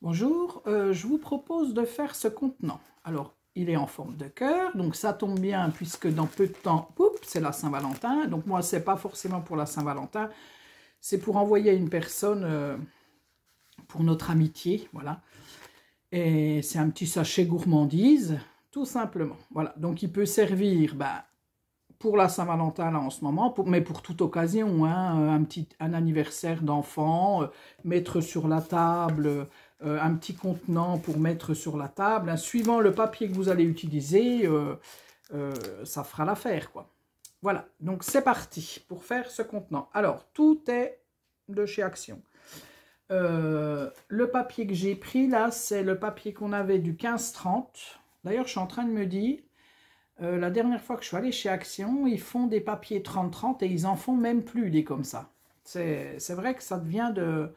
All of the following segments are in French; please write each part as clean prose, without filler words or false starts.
Bonjour, je vous propose de faire ce contenant. Alors, il est en forme de cœur, donc ça tombe bien puisque dans peu de temps, c'est la Saint-Valentin. Donc moi, c'est pas forcément pour la Saint-Valentin, c'est pour envoyer à une personne pour notre amitié, voilà. Et c'est un petit sachet gourmandise, tout simplement. Voilà, donc il peut servir pour la Saint-Valentin là en ce moment, mais pour toute occasion, hein, un anniversaire d'enfant, mettre sur la table, un petit contenant pour mettre sur la table, hein, suivant le papier que vous allez utiliser, ça fera l'affaire, quoi. Voilà, donc c'est parti pour faire ce contenant. Alors, tout est de chez Action. Le papier que j'ai pris là, c'est le papier qu'on avait du 15-30. D'ailleurs, je suis en train de me dire, la dernière fois que je suis allée chez Action, ils font des papiers 30-30 et ils en font même plus des comme ça. C'est vrai que ça devient de...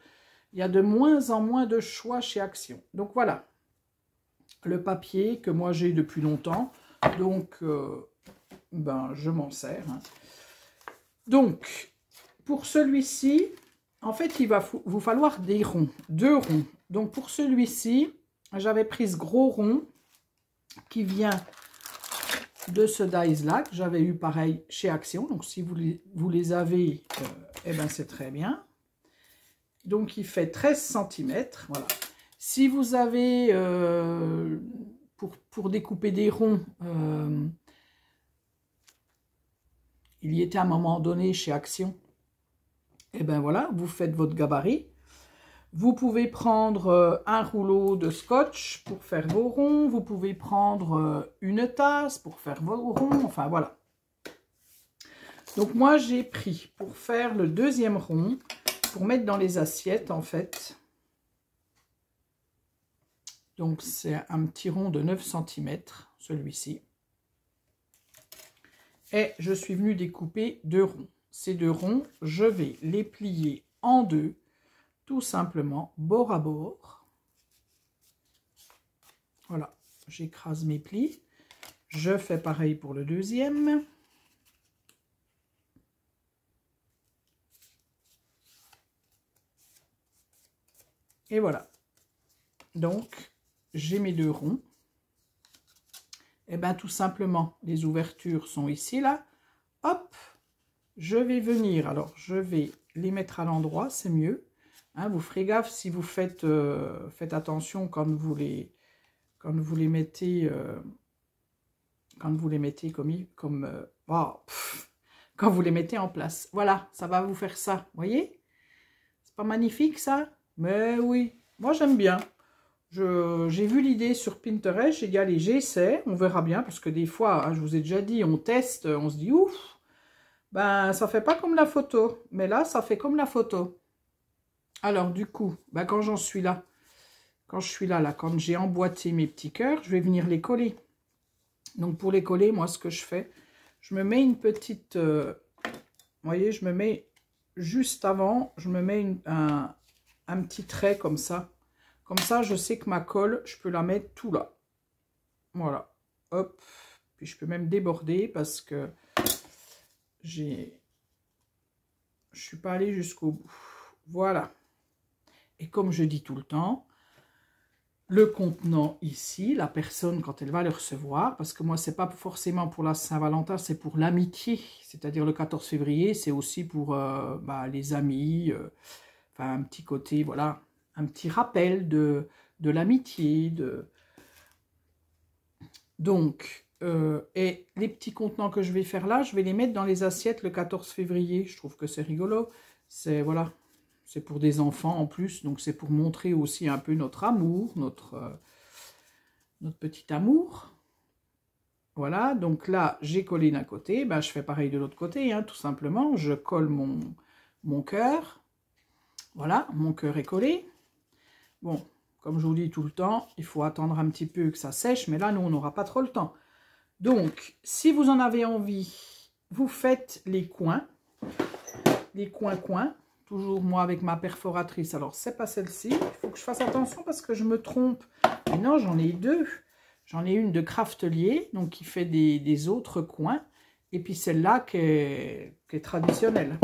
Il y a de moins en moins de choix chez Action. Donc voilà, le papier que moi j'ai depuis longtemps. Donc, je m'en sers. Hein. Donc, pour celui-ci, en fait, il va vous falloir des ronds, 2 ronds. Donc pour celui-ci, j'avais pris ce gros rond qui vient de ce dies-là, que j'avais eu pareil chez Action. Donc si vous les avez, c'est très bien. Donc il fait 13 cm, voilà. Si vous avez, pour découper des ronds, il y était à un moment donné chez Action, voilà, vous faites votre gabarit. Vous pouvez prendre un rouleau de scotch pour faire vos ronds, vous pouvez prendre une tasse pour faire vos ronds, enfin voilà. Donc moi j'ai pris pour faire le deuxième rond, pour mettre dans les assiettes en fait. Donc c'est un petit rond de 9 cm, celui-ci. Et je suis venue découper 2 ronds. Ces 2 ronds, je vais les plier en 2, tout simplement, bord à bord. Voilà, j'écrase mes plis. Je fais pareil pour le deuxième. Et voilà. Donc, j'ai mes 2 ronds. Et tout simplement, les ouvertures sont ici, là. Hop, je vais venir. Alors, je vais les mettre à l'endroit, c'est mieux. Hein, vous ferez gaffe si vous faites, faites attention quand vous les mettez, quand vous les mettez quand vous les mettez en place. Voilà, ça va vous faire ça, voyez? C'est pas magnifique, ça? Mais oui, moi j'aime bien. J'ai vu l'idée sur Pinterest, j'ai dit allez, j'essaie, on verra bien, parce que des fois, hein, je vous ai déjà dit, on teste, on se dit ouf, ça fait pas comme la photo, mais là, ça fait comme la photo. Alors du coup, quand j'en suis là, quand j'ai emboîté mes petits cœurs, je vais venir les coller. Donc pour les coller, moi ce que je fais, je me mets une petite, vous voyez, je me mets juste avant, je me mets un petit trait comme ça. Comme ça, je sais que ma colle, je peux la mettre tout là. Voilà. Hop. Puis je peux même déborder parce que je suis pas allée jusqu'au bout. Voilà. Et comme je dis tout le temps, le contenant ici, la personne quand elle va le recevoir, parce que moi, c'est pas forcément pour la Saint-Valentin, c'est pour l'amitié. C'est-à-dire le 14 février, c'est aussi pour les amis. Enfin, un petit côté, voilà. Un petit rappel de l'amitié. Donc, et les petits contenants que je vais faire là, je vais les mettre dans les assiettes le 14 février. Je trouve que c'est rigolo. C'est, voilà, c'est pour des enfants en plus. Donc, c'est pour montrer aussi un peu notre amour, notre petit amour. Voilà, donc là, j'ai collé d'un côté. Je fais pareil de l'autre côté, hein, tout simplement. Je colle mon cœur. Voilà, mon cœur est collé. Bon, comme je vous dis tout le temps, il faut attendre un petit peu que ça sèche, mais là, nous, on n'aura pas trop le temps. Donc, si vous en avez envie, vous faites les coins, toujours moi avec ma perforatrice. Alors, c'est pas celle-ci, il faut que je fasse attention parce que je me trompe. Mais non, j'en ai 2. J'en ai une de Craftelier, donc qui fait des autres coins, et puis celle-là qui est traditionnelle.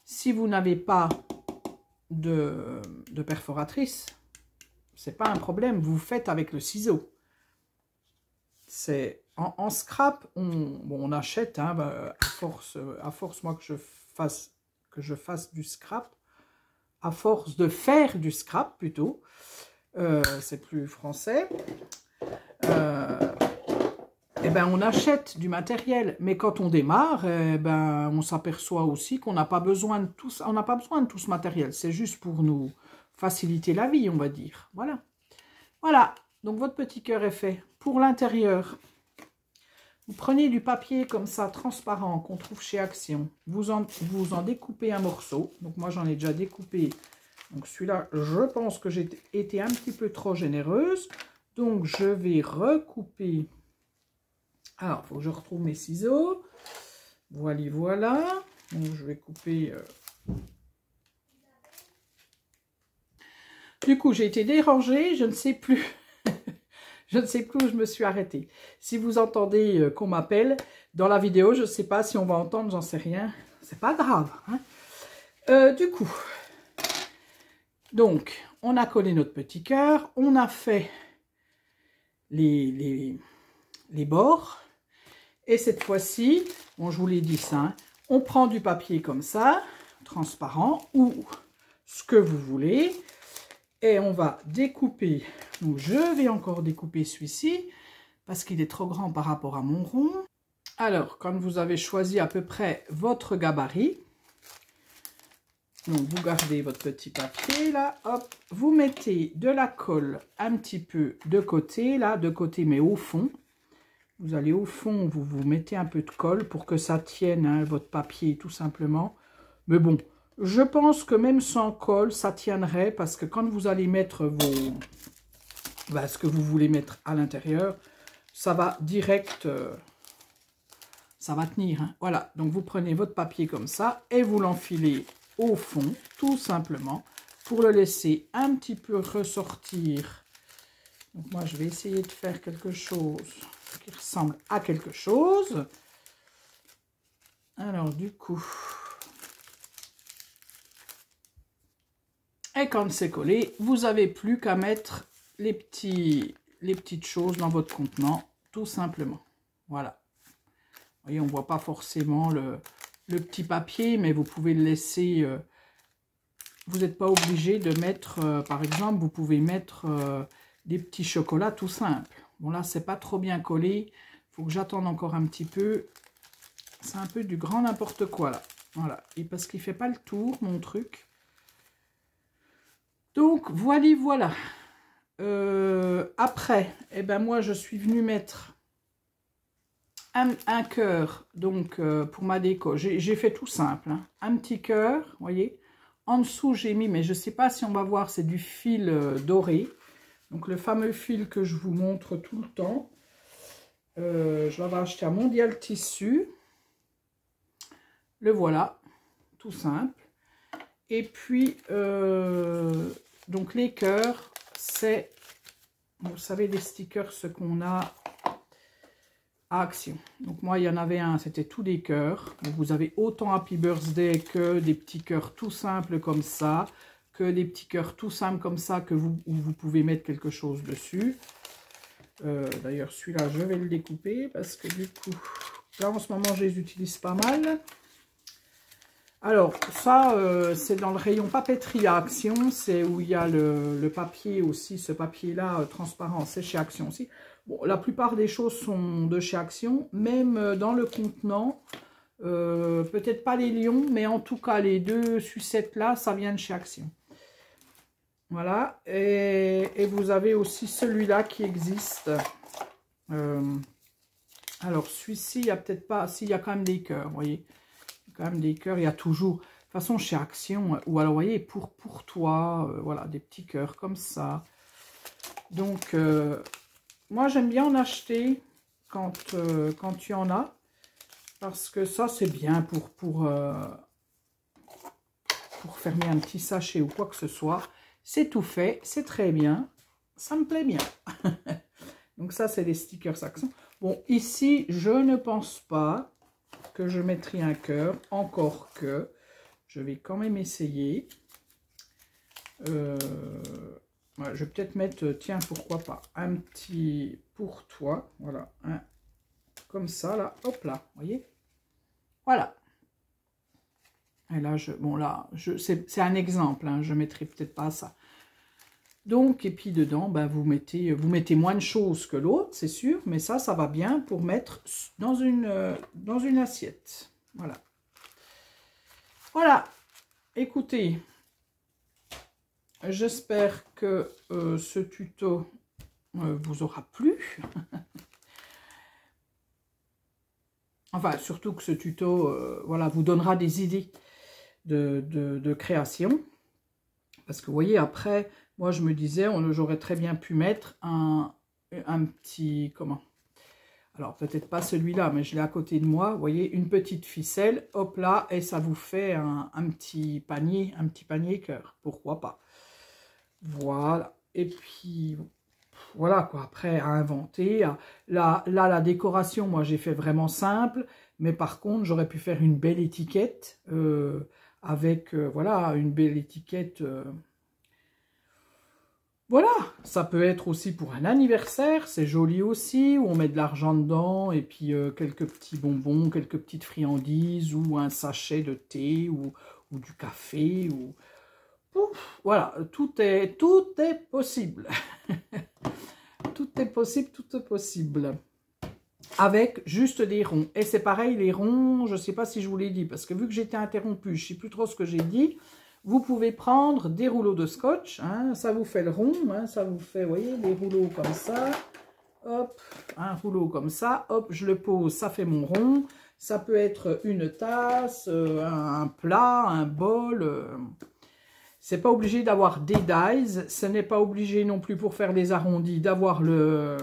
Si vous n'avez pas de perforatrice. C'est pas un problème, vous faites avec le ciseau. C'est en scrap, on achète, hein, bah, à force moi que je fasse du scrap, à force de faire du scrap plutôt, c'est plus français, et ben on achète du matériel, mais quand on démarre, ben on s'aperçoit aussi qu'on n'a pas besoin de tout, on n'a pas besoin de tout ce matériel, c'est juste pour nous faciliter la vie, on va dire. Voilà. Voilà, donc votre petit cœur est fait. Pour l'intérieur, vous prenez du papier comme ça, transparent, qu'on trouve chez Action. Vous en découpez un morceau. Donc moi, j'en ai déjà découpé. Donc celui-là, je pense que j'ai été un petit peu trop généreuse. Donc je vais recouper. Alors, il faut que je retrouve mes ciseaux. Voilà, voilà. Donc je vais couper... Du coup, j'ai été dérangée, je ne sais plus. Je ne sais plus où je me suis arrêtée. Si vous entendez qu'on m'appelle dans la vidéo, je ne sais pas si on va entendre, j'en sais rien. C'est pas grave. Hein. Du coup, donc, on a collé notre petit cœur. On a fait les bords. Et cette fois-ci, bon, je vous l'ai dit ça, hein, on prend du papier comme ça, transparent, ou ce que vous voulez. Et on va découper, donc je vais encore découper celui-ci, parce qu'il est trop grand par rapport à mon rond. Alors, quand vous avez choisi à peu près votre gabarit, donc vous gardez votre petit papier là, hop, vous mettez de la colle un petit peu de côté, là, de côté mais au fond. Vous allez au fond, vous mettez un peu de colle pour que ça tienne, hein, votre papier tout simplement. Mais bon... Je pense que même sans colle, ça tiendrait parce que quand vous allez mettre ce que vous voulez mettre à l'intérieur, ça va direct, ça va tenir. Hein. Voilà, donc vous prenez votre papier comme ça et vous l'enfilez au fond, tout simplement, pour le laisser un petit peu ressortir. Donc moi, je vais essayer de faire quelque chose qui ressemble à quelque chose. Alors du coup... Et quand c'est collé, vous n'avez plus qu'à mettre les petites choses dans votre contenant, tout simplement. Voilà. Vous voyez, on ne voit pas forcément le petit papier, mais vous pouvez le laisser... vous n'êtes pas obligé de mettre, par exemple, vous pouvez mettre des petits chocolats tout simples. Bon là, c'est pas trop bien collé. Il faut que j'attende encore un petit peu. C'est un peu du grand n'importe quoi là. Voilà. Et parce qu'il ne fait pas le tour, mon truc. Donc, voilà. Après, eh ben moi, je suis venue mettre un cœur, donc, pour ma déco. J'ai fait tout simple. Hein. Un petit cœur, vous voyez. En dessous, j'ai mis, mais je ne sais pas si on va voir, c'est du fil doré. Donc, le fameux fil que je vous montre tout le temps. Je l'avais acheté à Mondial Tissu. Le voilà, tout simple. Et puis... donc les cœurs, c'est, vous savez, les stickers, ce qu'on a à Action. Donc moi, il y en avait un, c'était tous des cœurs. Donc vous avez autant Happy Birthday que des petits cœurs tout simples comme ça, que des petits cœurs tout simples comme ça, que où vous pouvez mettre quelque chose dessus. D'ailleurs, celui-là, je vais le découper parce que du coup, là, en ce moment, je les utilise pas mal. Alors, ça, c'est dans le rayon papeterie à Action. C'est où il y a le papier aussi. Ce papier-là, transparent, c'est chez Action aussi. Bon, la plupart des choses sont de chez Action. Même dans le contenant, peut-être pas les lions, mais en tout cas, les deux sucettes-là, ça vient de chez Action. Voilà. Et vous avez aussi celui-là qui existe. Alors, celui-ci, il n'y a peut-être pas... Si, il y a quand même des cœurs, vous voyez. Quand même des cœurs, il y a toujours, de toute façon chez Action, ou alors vous voyez, pour toi, voilà, des petits cœurs comme ça. Donc, moi j'aime bien en acheter quand tu en as, parce que ça c'est bien pour fermer un petit sachet ou quoi que ce soit. C'est tout fait, c'est très bien, ça me plaît bien. Donc ça c'est des stickers Action. Bon, ici, je ne pense pas que je mettrai un cœur, encore que je vais quand même essayer. Ouais, je vais peut-être mettre, tiens, pourquoi pas, un petit pour toi, voilà, comme ça, là, hop là, vous voyez, voilà. Et là, bon là, c'est un exemple, hein, je ne mettrai peut-être pas ça. Donc, et puis dedans, ben, vous mettez moins de choses que l'autre, c'est sûr, mais ça va bien pour mettre dans une assiette. Voilà. Voilà, écoutez, j'espère que ce tuto vous aura plu. Enfin, surtout que ce tuto voilà, vous donnera des idées de création. Parce que vous voyez, après, moi je me disais, j'aurais très bien pu mettre un petit, comment? Alors peut-être pas celui-là, mais je l'ai à côté de moi, vous voyez, une petite ficelle, hop là, et ça vous fait un petit panier cœur, pourquoi pas. Voilà, et puis voilà quoi, après à inventer. Là, la décoration, moi j'ai fait vraiment simple, mais par contre j'aurais pu faire une belle étiquette avec, voilà, une belle étiquette. Voilà, ça peut être aussi pour un anniversaire, c'est joli aussi, où on met de l'argent dedans, et puis quelques petits bonbons, quelques petites friandises, ou un sachet de thé, ou du café, ou... Ouf, voilà, tout est possible. Tout est possible, tout est possible. Avec juste des ronds. Et c'est pareil, les ronds, je ne sais pas si je vous l'ai dit, parce que vu que j'étais interrompue, je ne sais plus trop ce que j'ai dit, vous pouvez prendre des rouleaux de scotch, hein, ça vous fait le rond, hein, ça vous fait, vous voyez, des rouleaux comme ça, hop, un rouleau comme ça, hop, je le pose, ça fait mon rond, ça peut être une tasse, un plat, un bol, c'est pas obligé d'avoir des dies, ce n'est pas obligé non plus pour faire les arrondis d'avoir la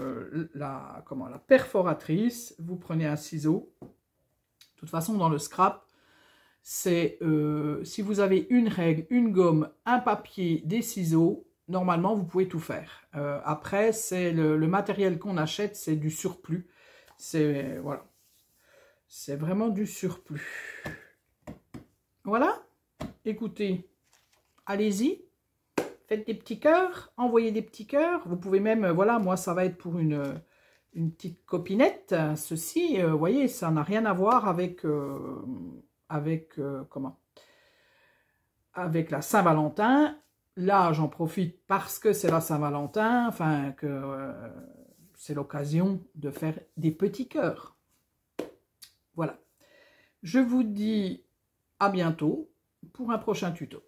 perforatrice, vous prenez un ciseau, de toute façon dans le scrap, c'est si vous avez une règle, une gomme, un papier, des ciseaux, normalement vous pouvez tout faire. Après, c'est le matériel qu'on achète, c'est du surplus. C'est voilà, c'est vraiment du surplus. Voilà, écoutez, allez-y, faites des petits cœurs, envoyez des petits cœurs. Vous pouvez même, voilà, moi ça va être pour une petite copinette. Ceci, vous voyez, ça n'a rien à voir avec... comment, avec la Saint-Valentin. Là, j'en profite parce que c'est la Saint-Valentin, enfin, que c'est l'occasion de faire des petits cœurs. Voilà. Je vous dis à bientôt pour un prochain tuto.